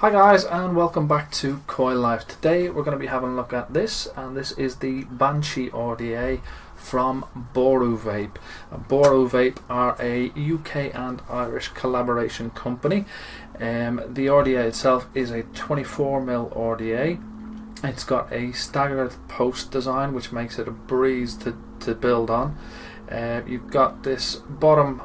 Hi guys, and welcome back to Coil Life. Today we're going to be having a look at this, and this is the Banshee RDA from Boru Vape. Boru Vape are a UK and Irish collaboration company. The RDA itself is a 24mm RDA. It's got a staggered post design which makes it a breeze to build on. You've got this bottom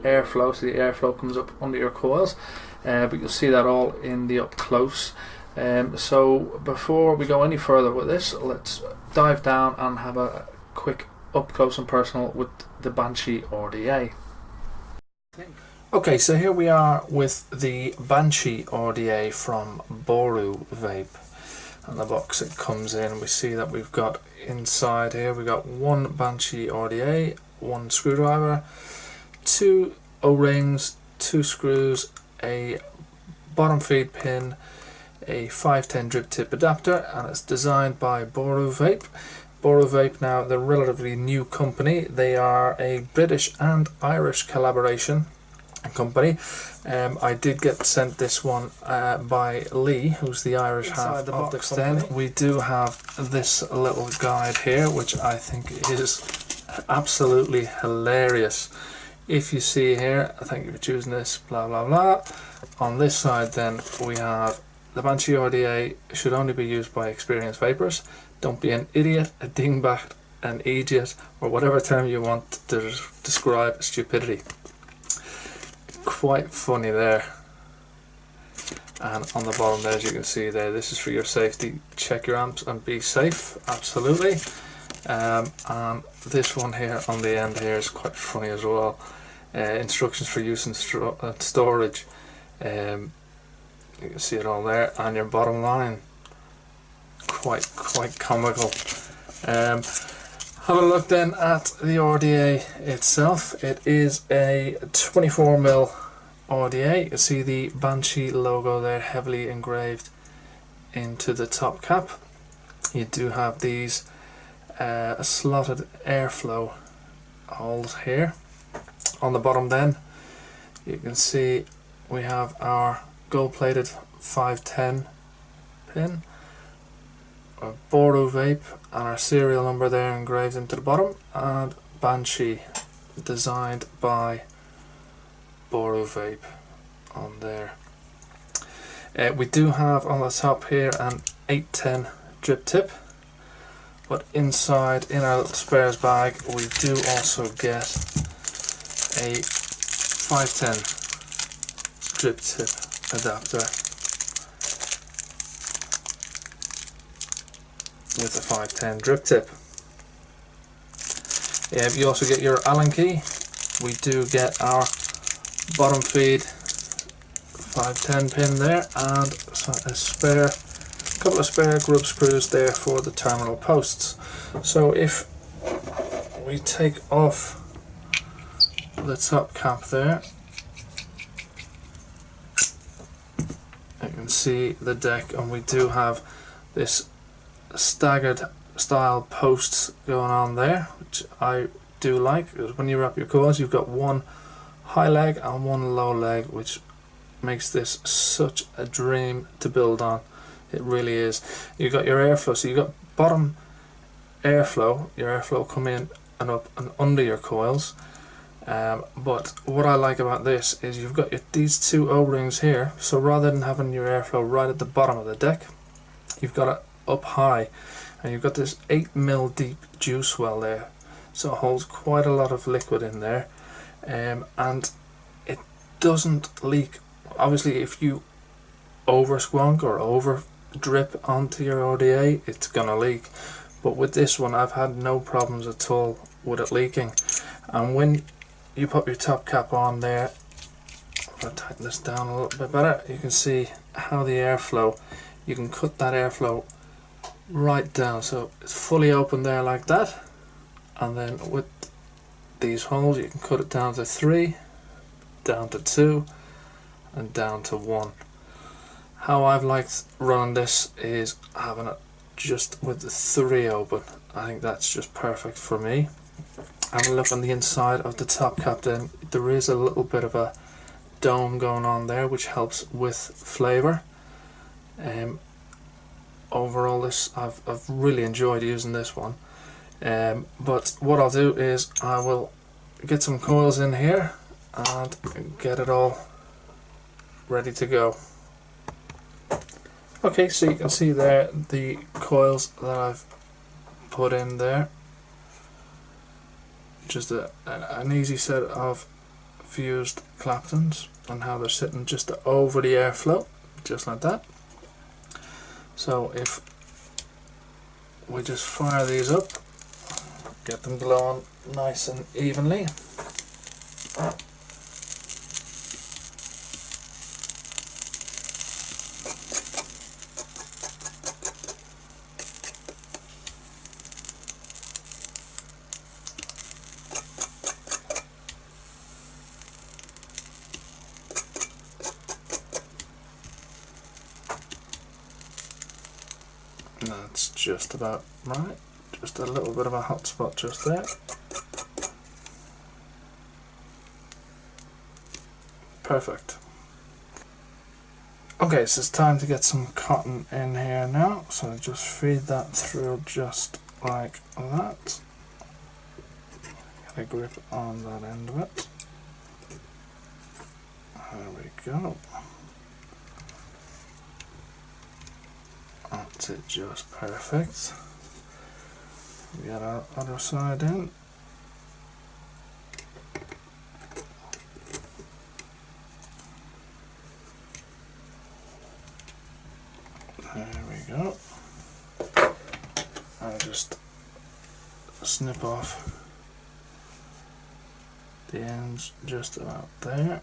airflow, so the airflow comes up under your coils. But you'll see that all in the up close. So before we go any further with this, let's dive down and have a quick up close and personal with the Banshee RDA. Okay, so here we are with the Banshee RDA from Boru Vape, and the box it comes in. We see that we've got inside here, we've got one Banshee RDA, one screwdriver, two O-rings, two screws, a bottom feed pin, a 510 drip tip adapter, and it's designed by Boru Vape. Boru Vape, now they're a relatively new company. They are a British and Irish collaboration company. I did get sent this one by Lee, who's the Irish half of the company. Then we do have this little guide here, which I think is absolutely hilarious. If you see here, thank you for choosing this, blah blah blah. On this side then we have the Banshee RDA should only be used by experienced vapors. Don't be an idiot, a dingbat, an idiot, or whatever term you want to describe stupidity. Quite funny there. And on the bottom there, as you can see there, this is for your safety. Check your amps and be safe, absolutely. And this one here on the end here is quite funny as well. Instructions for use and storage. You can see it all there, and your bottom line. Quite comical. Have a look then at the RDA itself. It is a 24mm RDA. You can see the Banshee logo there heavily engraved into the top cap. You do have these slotted airflow holes here. On the bottom then you can see we have our gold plated 510 pin, our Boru Vape, and our serial number there engraved into the bottom, and Banshee designed by Boru Vape on there. We do have on the top here an 810 drip tip. But inside, in our little spares bag, we do also get a 510 drip tip adapter with a 510 drip tip. You also get your Allen key. We do get our bottom feed 510 pin there, and a couple of spare grub screws there for the terminal posts. So if we take off the top cap there, you can see the deck, and we do have this staggered style posts going on there, which I do like, because when you wrap your coils you've got one high leg and one low leg, which makes this such a dream to build on. It really is. You've got your airflow, so you've got bottom airflow, your airflow come in and up and under your coils. But what I like about this is you've got these two O-rings here, so rather than having your airflow right at the bottom of the deck, you've got it up high, and you've got this 8mm deep juice well there, so it holds quite a lot of liquid in there, and it doesn't leak. Obviously if you over squonk or over drip onto your RDA, it's gonna leak, but with this one I've had no problems at all with it leaking. And when you put your top cap on there, I'm going to tighten this down a little bit better, you can see how the airflow, you can cut that airflow right down, so it's fully open there like that, and then with these holes you can cut it down to 3, down to 2, and down to 1. How I've liked running this is having it just with the 3 open. I think that's just perfect for me. Have a look on the inside of the top cap then. There is a little bit of a dome going on there, which helps with flavour. Overall, I've really enjoyed using this one. But what I'll do is I will get some coils in here and get it all ready to go. Okay, so you can see there the coils that I've put in there. Just an easy set of fused claptons and how they're sitting just over the airflow, just like that. So if we just fire these up, get them blowing nice and evenly. That's just about right. Just a little bit of a hot spot just there. Perfect. Okay, so it's time to get some cotton in here now. So just feed that through just like that. Get a grip on that end of it. There we go. That's it, just perfect. Get our other side in. There we go. I'll just snip off the ends just about there.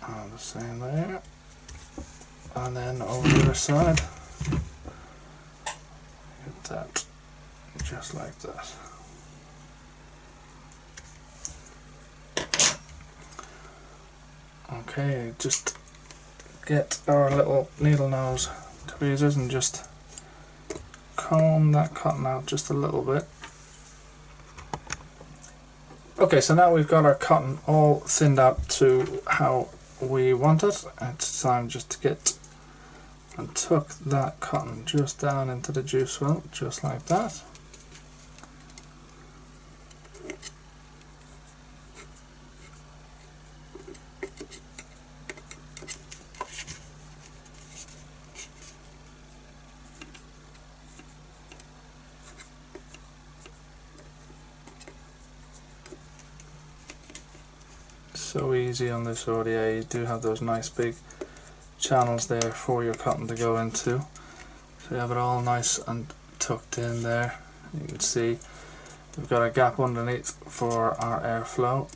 And the same there. And then over the other side, get that just like that. Okay, just get our little needle nose tweezers and just comb that cotton out just a little bit. Okay, so now we've got our cotton all thinned out to how we want it. It's time just to get and tuck that cotton just down into the juice well, just like that. So easy on this RDA. You do have those nice big channels there for your cotton to go into, so you have it all nice and tucked in there. You can see we've got a gap underneath for our airflow,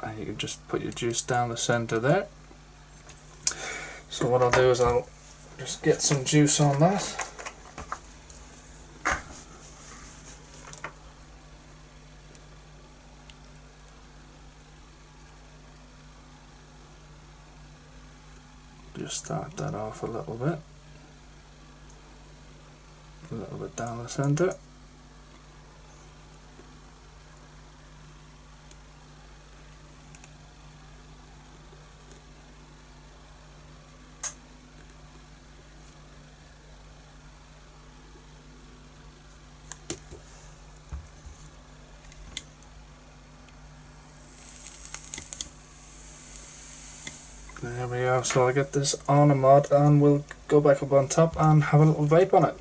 and you can just put your juice down the center there. So what I'll do is I'll just get some juice on that. Just start that off a little bit down the center. There we go, so I'll get this on a mod and we'll go back up on top and have a little vape on it.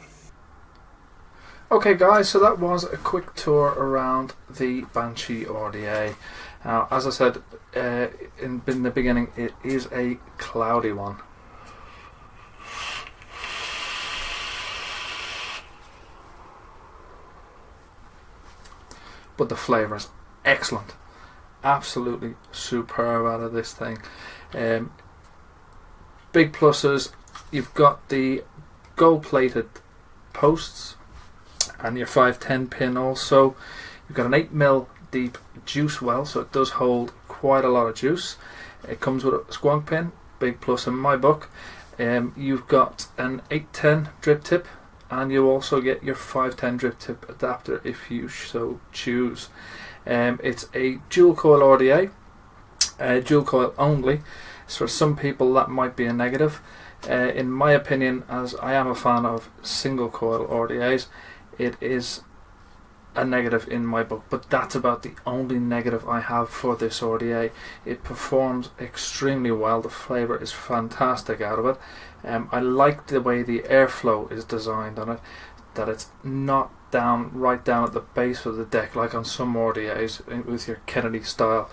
Okay guys, so that was a quick tour around the Banshee RDA. Now, as I said in the beginning, it is a cloudy one. But the flavour is excellent. Absolutely superb out of this thing. Big pluses, you've got the gold plated posts and your 510 pin also. You've got an 8mm deep juice well, so it does hold quite a lot of juice. It comes with a squonk pin, big plus in my book. You've got an 810 drip tip, and you also get your 510 drip tip adapter if you so choose. It's a dual coil RDA. dual coil only. So for some people that might be a negative. In my opinion, as I am a fan of single coil RDAs, it is a negative in my book, but that's about the only negative I have for this RDA. It performs extremely well, the flavour is fantastic out of it. I like the way the airflow is designed on it, that it's not right down at the base of the deck like on some RDAs with your Kennedy style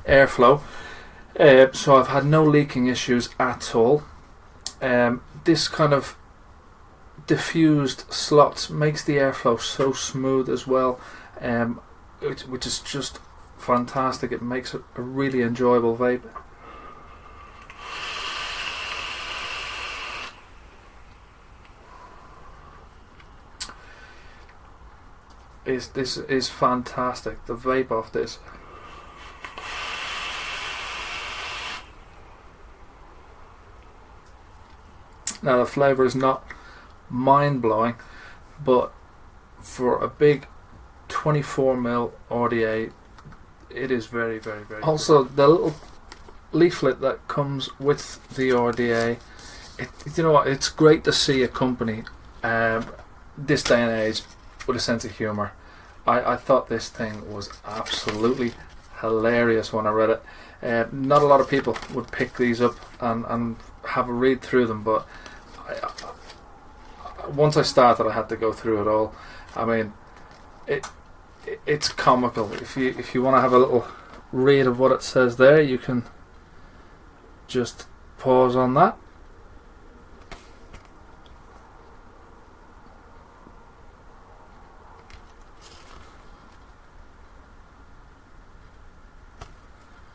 airflow. So I've had no leaking issues at all. This kind of diffused slots makes the airflow so smooth as well, which is just fantastic. It makes it a really enjoyable vape. This is fantastic, the vape off this. Now the flavour is not mind-blowing, but for a big 24mm RDA it is very, very, very also good. The little leaflet that comes with the RDA, you know what, it's great to see a company this day and age with a sense of humour. I thought this thing was absolutely hilarious when I read it. Not a lot of people would pick these up and have a read through them, but once I started, I had to go through it all. I mean, it's comical. If you want to have a little read of what it says there, you can just pause on that.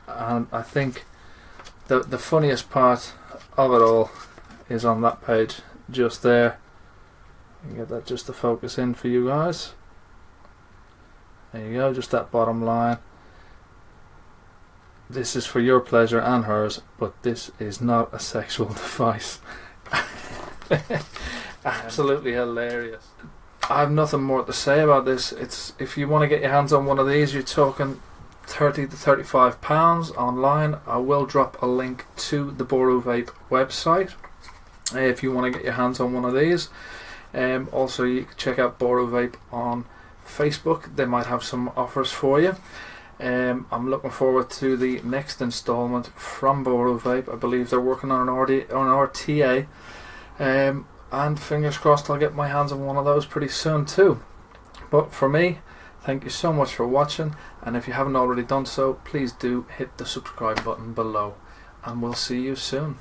And I think the funniest part of it all is on that page just there. You can get that just to focus in for you guys. There you go, just that bottom line. This is for your pleasure and hers, but this is not a sexual device. Absolutely hilarious. I have nothing more to say about this. If you want to get your hands on one of these, you're talking £30 to £35 online. I will drop a link to the Boru Vape website if you want to get your hands on one of these. Also, you can check out Boru Vape on Facebook. They might have some offers for you. I'm looking forward to the next installment from Boru Vape. I believe they're working on an RTA, and fingers crossed I'll get my hands on one of those pretty soon too. But for me, thank you so much for watching, and if you haven't already done so, please do hit the subscribe button below, and we'll see you soon.